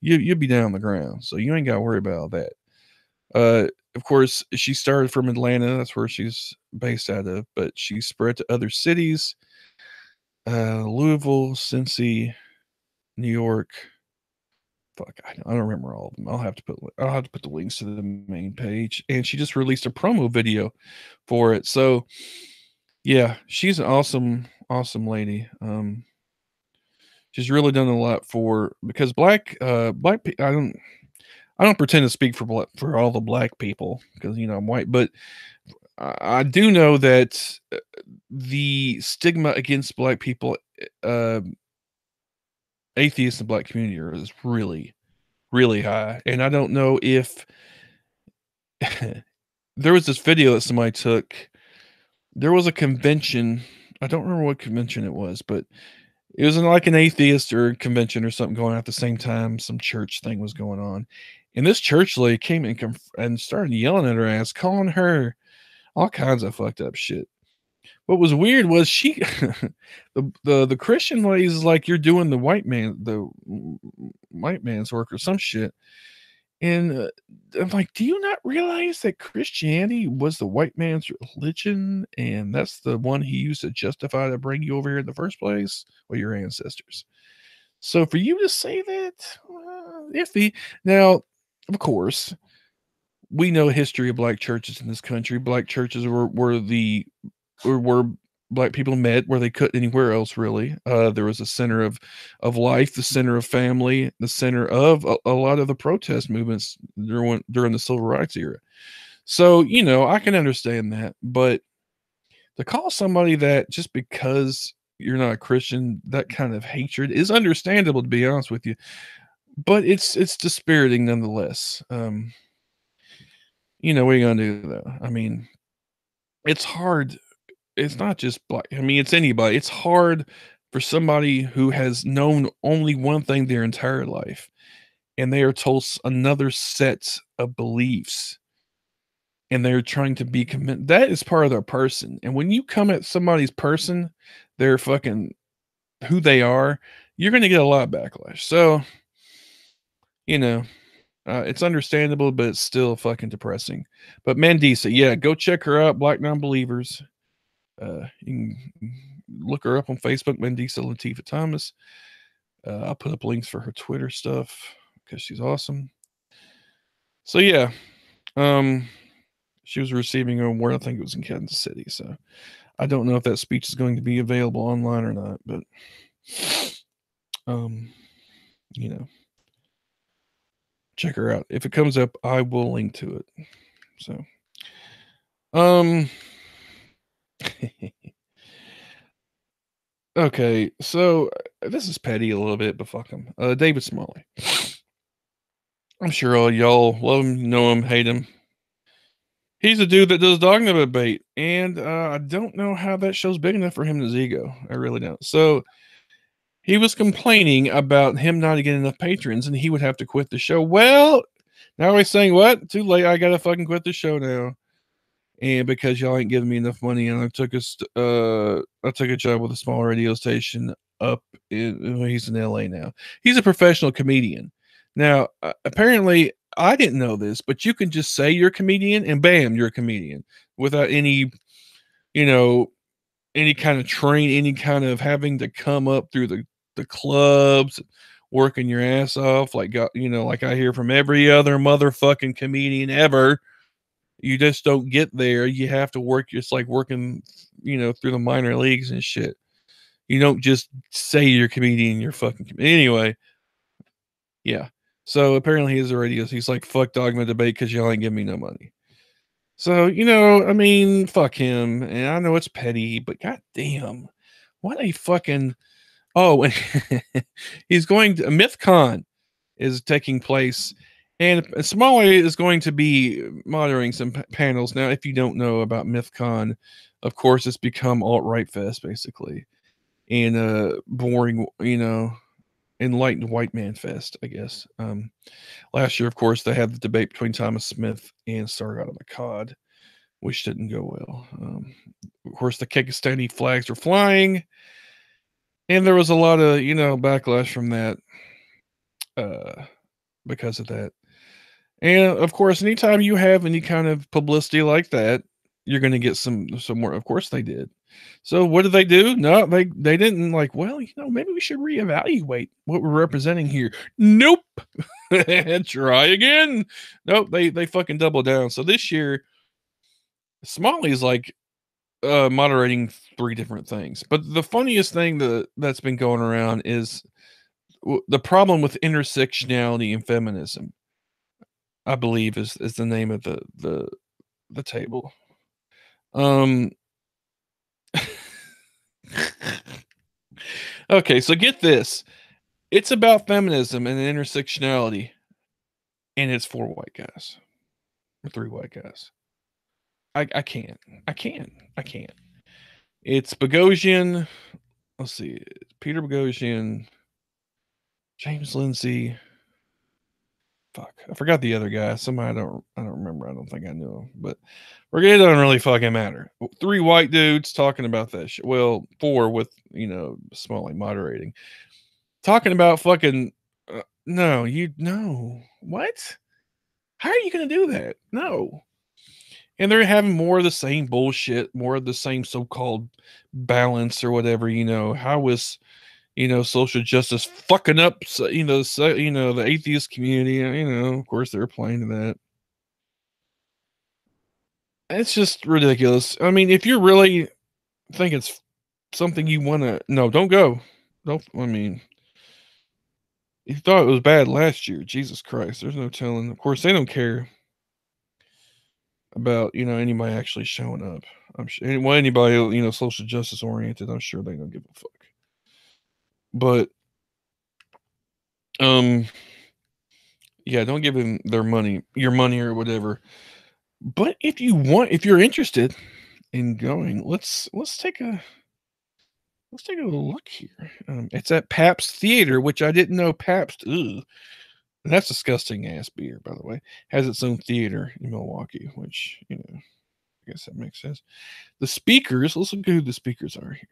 You'll be down on the ground, so you ain't got to worry about that. Of course, she started from Atlanta. That's where she's based out of, but she spread to other cities, Louisville, Cincy, New York. Fuck, I don't remember all of them. I'll have to put the links to the main page. And she just released a promo video for it. So yeah, she's an awesome lady. She's really done a lot because black I don't pretend to speak for all the black people because I'm white, but I do know that the stigma against black people, atheists in the black community is really, really high. And I don't know if there was this video that somebody took. There was a convention. I don't remember what convention it was, but it was like an atheist or convention or something going on at the same time. Some church thing was going on. And this church lady came and started yelling at her ass, calling her all kinds of fucked up shit. What was weird was she, the Christian ladies is like, you're doing the white man's work or some shit. And I'm like, do you not realize that Christianity was the white man's religion? And that's the one he used to justify to bring you over here in the first place? Well, your ancestors. So for you to say that, iffy. Now, of course, we know history of black churches in this country. Black churches were where black people met, where they couldn't anywhere else really. There was a center of life, the center of family, the center of a lot of the protest movements during the civil rights era. So I can understand that, but to call somebody that just because you're not a Christian, that kind of hatred is understandable, to be honest with you, but it's dispiriting nonetheless. What are you gonna do though? I mean, it's hard. It's not just black. I mean, it's anybody. It's hard for somebody who has known only one thing their entire life, and they are told another set of beliefs, and they're trying to be committed. That is part of their person. And when you come at somebody's person, they're fucking who they are, you're going to get a lot of backlash. So, it's understandable, but it's still fucking depressing. But Mandisa, yeah, go check her out. Black Non-Believers. You can look her up on Facebook, Mandisa Latifah Thomas. I'll put up links for her Twitter stuff because she's awesome. So yeah, she was receiving an award. I think it was in Kansas City. So I don't know if that speech is going to be available online or not, but check her out. If it comes up, I will link to it. So, okay, so this is petty a little bit, but fuck him. David Smalley. I'm sure all y'all love him, know him, hate him. He's a dude that does dogma debate, and I don't know how that show's big enough for him and his ego. I really don't. So he was complaining about him not getting enough patrons, and he would have to quit the show. Well, now he's saying, what? Too late. I gotta fucking quit the show now. And because y'all ain't giving me enough money, and I took a job with a small radio station up in, he's in LA now. He's a professional comedian. Now, apparently, I didn't know this, but you can just say you're a comedian, and bam, you're a comedian without any kind of any kind of having to come up through the clubs, working your ass off, like I hear from every other motherfucking comedian ever. You just don't get there. You have to work. It's like working, through the minor leagues and shit. You don't just say you're a comedian. You're fucking anyway. Yeah. So apparently his radio, he's like, fuck dogma debate because y'all ain't giving me no money. So, I mean, fuck him. And I know it's petty, but goddamn, what a fucking, oh, he's going to, MythCon is taking place. And Smalley is going to be monitoring some panels. Now, if you don't know about MythCon, of course, it's become alt-right fest, basically. And boring, enlightened white man fest, I guess. Last year, of course, they had the debate between Thomas Smith and Sargon of Akkad, which didn't go well. Of course, the Kekistani flags were flying, and there was a lot of, backlash from that because of that. And of course, anytime you have any kind of publicity like that, you're going to get some more. Of course, they did. So what did they do? No, they didn't like. Well, maybe we should reevaluate what we're representing here. Nope. Try again. Nope. They fucking double down. So this year, Smalley's like moderating 3 different things. But the funniest thing that's been going around is the problem with intersectionality and feminism. I believe is the name of the table. Okay, so get this. It's about feminism and intersectionality, and it's 4 white guys. Or 3 white guys. I can't. I can't. It's Bogosian. Let's see. Peter Bogosian, James Lindsay. Fuck, I forgot the other guy. Somebody I don't remember. I don't think I knew him, but it doesn't really fucking matter. 3 white dudes talking about that shit. Well, 4 with Smalley moderating, talking about fucking. No, what? How are you gonna do that? No. And they're having more of the same bullshit, more of the same so-called balance or whatever. How is social justice fucking up, the atheist community. Of course they're playing to that. It's just ridiculous. I mean, if you really think it's something you want to, no, don't go. Don't. I mean, you thought it was bad last year. Jesus Christ, there's no telling. Of course, they don't care about anybody actually showing up. I'm sure. Well, anybody social justice oriented, I'm sure they don't give a fuck. But yeah, don't give them your money or whatever. But if you're interested in going, let's take a look here. It's at Pabst Theater, which I didn't know Pabst. Ugh, that's disgusting ass beer, by the way. Has its own theater in Milwaukee, which I guess that makes sense. The speakers. Let's look at who the speakers are here.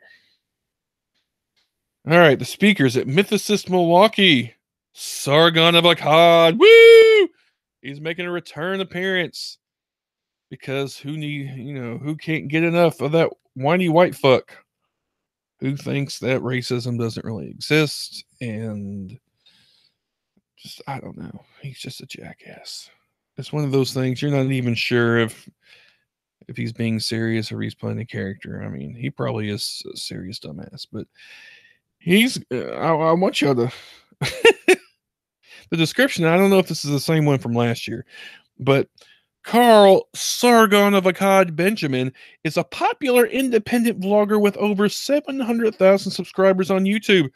All right, the speakers at Mythicist Milwaukee. Sargon of Akkad. Woo! He's making a return appearance because who can't get enough of that whiny white fuck who thinks that racism doesn't really exist, and just I don't know. He's just a jackass. It's one of those things you're not even sure if he's being serious or he's playing a character. I mean, he probably is a serious dumbass, but he's. I want y'all to. The description. I don't know if this is the same one from last year, but Carl Sargon of Akkad Benjamin is a popular independent vlogger with over 700,000 subscribers on YouTube.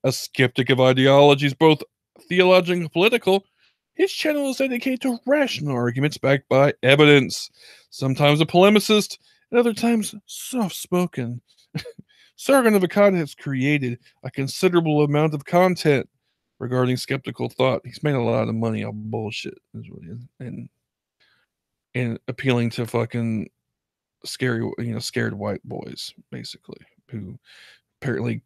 A skeptic of ideologies, both theological and political, his channel is dedicated to rational arguments backed by evidence. Sometimes a polemicist, and other times soft-spoken. Sargon of Akkad has created a considerable amount of content regarding skeptical thought. He's made a lot of money on bullshit, is what he is, and appealing to fucking scared white boys, basically, who apparently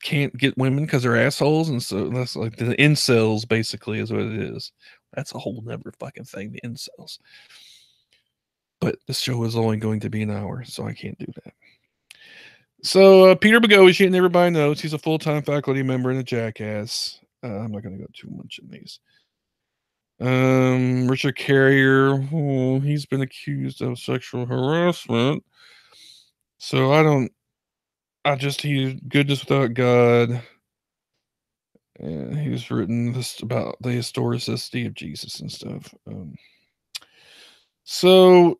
can't get women because they're assholes, and so that's like the incels, basically, is what it is. That's a whole never fucking thing, the incels. But this show is only going to be an hour, so I can't do that. So Peter Bogosian, everybody knows he's a full-time faculty member and a jackass. I'm not going to go too much in these. Richard Carrier, he's been accused of sexual harassment. So he's goodness without God. And he's written this about the historicity of Jesus and stuff. So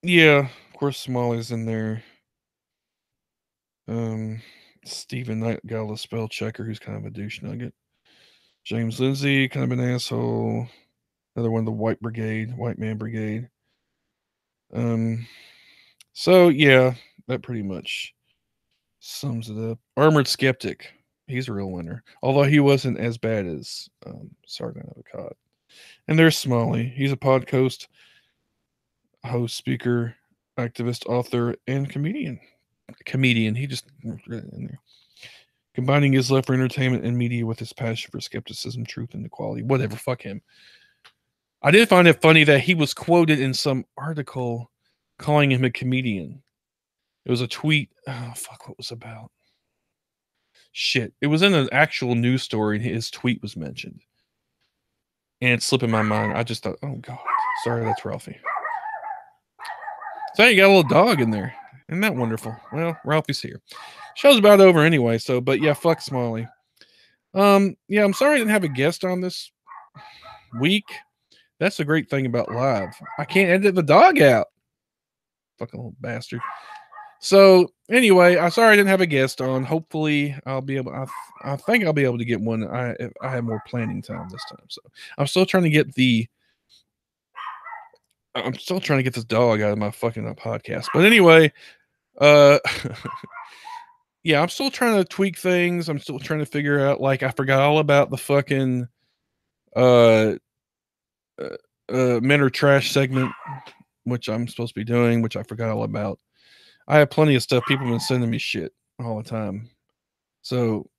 yeah, of course Smalley's in there. Stephen Nightgall, the spell checker, who's kind of a douche nugget. James Lindsay, kind of an asshole. Another one, the White Man Brigade. So yeah, that pretty much sums it up. Armored Skeptic, he's a real winner. Although he wasn't as bad as Sergeant Avocado. And there's Smalley. He's a podcast host, speaker, activist, author, and comedian. He just in there. Combining his love for entertainment and media with his passion for skepticism, truth, and equality. Whatever, fuck him. I did find it funny that he was quoted in some article calling him a comedian. It was a tweet. Oh, fuck, what was it about? Shit. It was in an actual news story, and his tweet was mentioned. And it's slipping my mind. I just thought, oh, God. Sorry, that's Ralphie. So you got a little dog in there. Isn't that wonderful? Well, Ralphie's here. Show's about over anyway, so, but yeah, fuck Smalley. Yeah, I'm sorry I didn't have a guest on this week. That's the great thing about live. I can't edit the dog out. Fucking little bastard. So anyway, I'm sorry I didn't have a guest on. Hopefully I'll be able, I think I'll be able to get one. I have more planning time this time. So I'm still trying to get this dog out of my fucking podcast. But anyway, yeah, I'm still trying to tweak things. I'm still trying to figure out, like, I forgot all about the fucking men are trash segment, which I'm supposed to be doing, which I forgot all about. I have plenty of stuff. People have been sending me shit all the time. So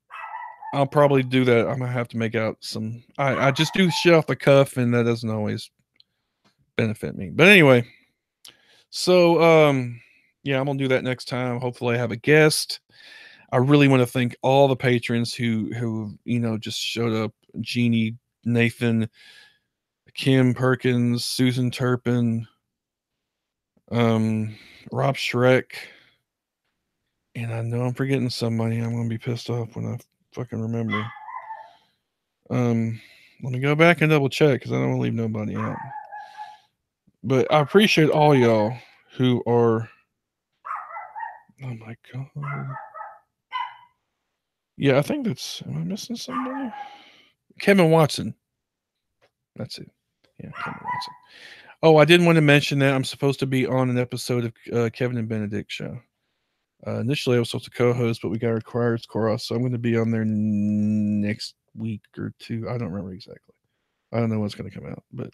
I'll probably do that. I'm gonna have to make out some. I just do shit off the cuff, and that doesn't always benefit me. But anyway, so yeah, I'm gonna do that next time. Hopefully, I have a guest. I really want to thank all the patrons who just showed up: Jeannie, Nathan, Kim Perkins, Susan Turpin, Rob Shrek, and I know I'm forgetting somebody. I'm gonna be pissed off when I fucking remember. Let me go back and double check because I don't want to leave nobody out. But I appreciate all y'all who are. Oh my god. Yeah, I think that's. Am I missing somebody? Kevin Watson. That's it. Yeah, Kevin Watson. Oh, I didn't want to mention that I'm supposed to be on an episode of Kevin and Benedict show. Initially, I was supposed to co-host, but we got required cross, so I'm going to be on there next week or two. I don't remember exactly. I don't know what's going to come out, but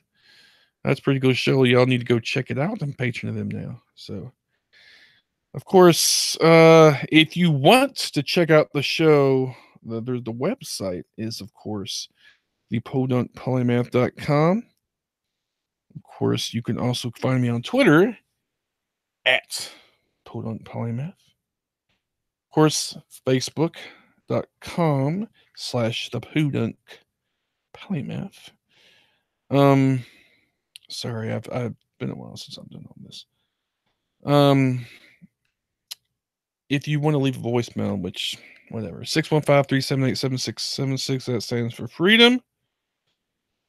that's a pretty good show. Y'all need to go check it out. I'm a patron of them now. So, of course, if you want to check out the show, the website is, of course, thepodunkpolymath.com. Of course, you can also find me on Twitter at podunkpolymath. Of course, facebook.com/thepodunkpolymath. Sorry, I've been a while since I've done all this. If you want to leave a voicemail, which whatever, 615-378-7676, that stands for freedom.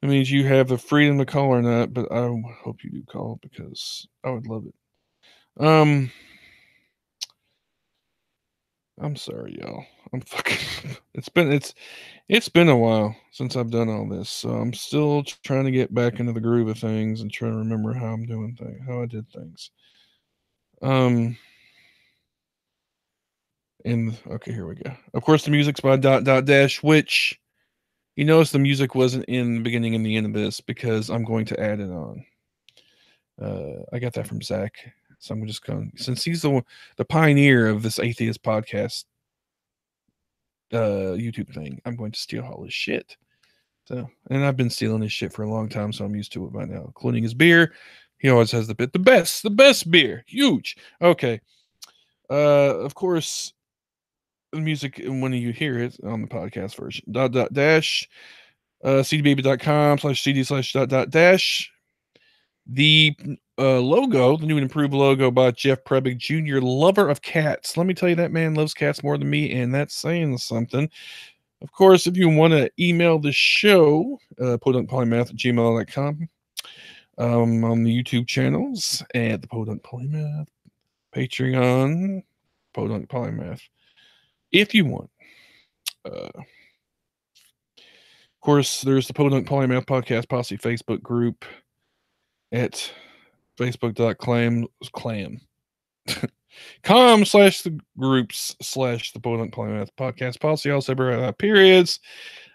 It means you have the freedom to call or not, but I hope you do call because I would love it. I'm sorry, y'all. I'm fucking. It's been a while since I've done all this, so I'm still trying to get back into the groove of things and trying to remember how I'm doing things, how I did things. And okay, here we go. Of course, the music's by Dash, which you notice the music wasn't in the beginning and the end of this because I'm going to add it on. I got that from Zach, so I'm just going, since he's the pioneer of this atheist podcast YouTube thing, I'm going to steal all his shit. So, and I've been stealing his shit for a long time, so I'm used to it by now, including his beer. He always has the best beer. Huge. Okay. Of course, the music, when you hear it on the podcast version, dash cdbaby.com/cd/dash. The logo, the new and improved logo by Jeff Prebick Jr., lover of cats. Let me tell you, that man loves cats more than me, and that's saying something. Of course, if you want to email the show, podunkpolymath@gmail.com, on the YouTube channels at the Podunk Polymath, Patreon, Podunk Polymath. If you want. Of course, there's the Podunk Polymath Podcast Posse Facebook group at facebook.com/the groups/the Podunk Polymath Podcast Posse. Also, periods.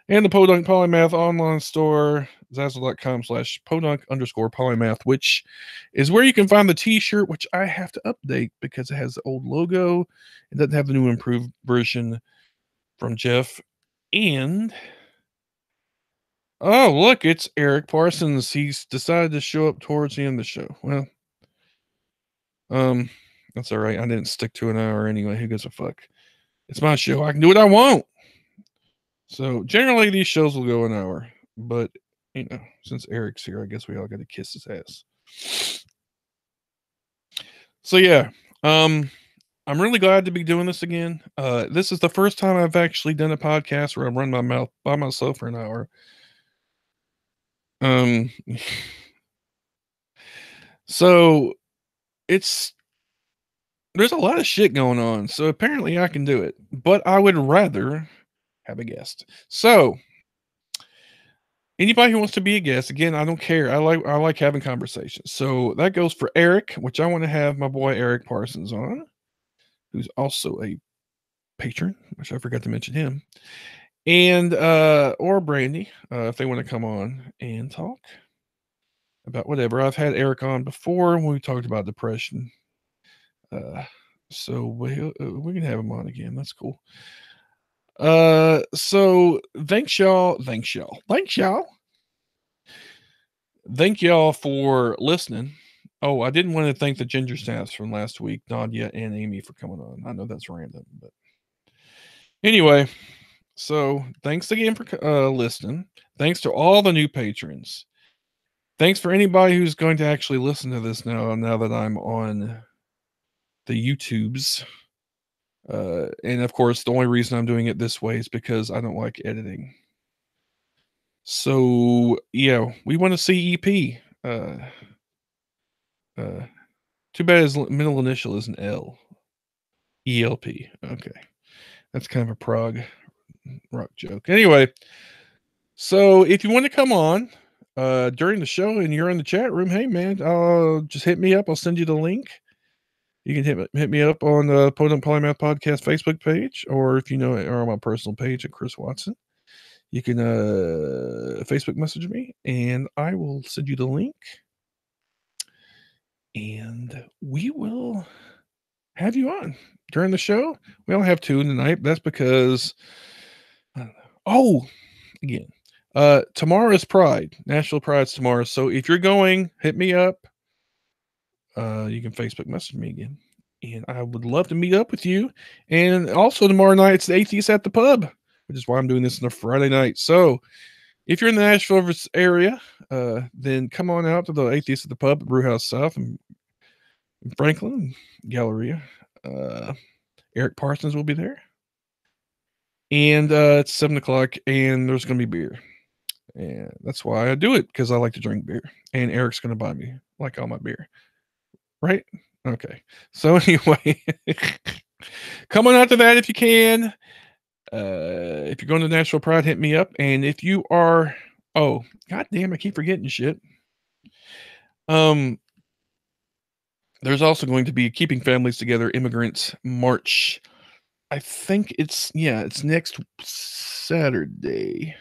And the Podunk Polymath online store, Zazzle.com/podunk_polymath, which is where you can find the t-shirt, which I have to update because it has the old logo. It doesn't have the new improved version from Jeff. And oh, look, it's Eric Parsons. He's decided to show up towards the end of the show. Well, that's all right. I didn't stick to an hour anyway. Who gives a fuck? It's my show. I can do what I want. So generally these shows will go an hour, but you know, since Eric's here, I guess we all got to kiss his ass. So yeah, I'm really glad to be doing this again. This is the first time I've actually done a podcast where I run my mouth by myself for an hour. So there's a lot of shit going on. So apparently I can do it, but I would rather have a guest. So anybody who wants to be a guest, again, I don't care. I like having conversations. So that goes for Eric, which I want to have my boy Eric Parsons on, who's also a patron, which I forgot to mention him, and or Brandy, if they want to come on and talk about whatever. I've had Eric on before when we talked about depression. So we can have him on again. That's cool. So thank y'all for listening. Oh, I didn't want to thank the ginger snaps from last week, Nadia and Amy, for coming on. I know that's random, but anyway, so thanks again for listening. Thanks to all the new patrons. Thanks for anybody who's going to actually listen to this now that I'm on the YouTubes. And of course, the only reason I'm doing it this way is because I don't like editing. So yeah, we want to see EP. Too bad his middle initial is an L. ELP. Okay. That's kind of a prog rock joke. Anyway, so if you want to come on during the show and you're in the chat room, hey man, just hit me up. I'll send you the link. You can hit me up on the Podunk Polymath Podcast Facebook page, or if you know it, or on my personal page at Chris Watson. You can Facebook message me, and I will send you the link. And we will have you on during the show. We only have 2 tonight. That's because I don't know. Oh, again, tomorrow is Pride. National Pride's tomorrow. So if you're going, hit me up. You can Facebook message me again. And I would love to meet up with you. And also tomorrow night, it's the Atheists at the Pub, which is why I'm doing this on a Friday night. So if you're in the Nashville area, then come on out to the Atheists at the Pub at Brewhouse South in Franklin, Galleria. Eric Parsons will be there. And it's 7 o'clock, and there's going to be beer. And that's why I do it, because I like to drink beer. And Eric's going to buy me like all my beer. Right? Okay. So anyway, come on out to that if you can. If you're going to Nashville Pride, hit me up. And if you are, oh, goddamn, I keep forgetting shit. There's also going to be Keeping Families Together Immigrants March. I think it's next Saturday.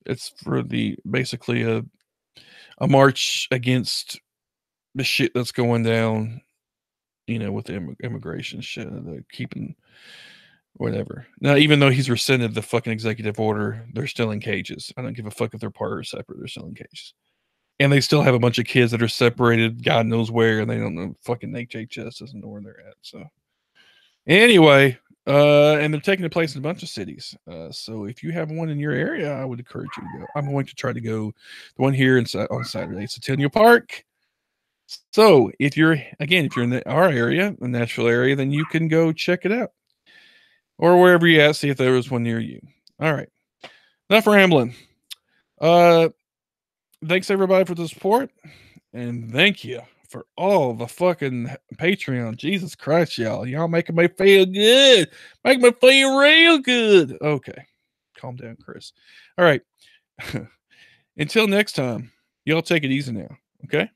It's for basically a march against the shit that's going down, with the immigration shit, the keeping whatever. Now, even though he's rescinded the fucking executive order, they're still in cages. I don't give a fuck if they're part or separate. They're still in cages. And they still have a bunch of kids that are separated, God knows where, and they don't know, fucking HHS doesn't know where they're at. So anyway, and they're taking place in a bunch of cities. So if you have one in your area, I would encourage you to go. I'm going to try to go the one here on Saturday, Centennial Park. So if you're in our area, the Nashville area, then you can go check it out, or wherever you're at, see if there was one near you. All right, enough rambling. Thanks everybody for the support, and thank you for all the fucking Patreon. Jesus Christ, y'all making me feel good, making me feel real good. Okay, calm down, Chris. All right. Until next time, y'all take it easy now. Okay.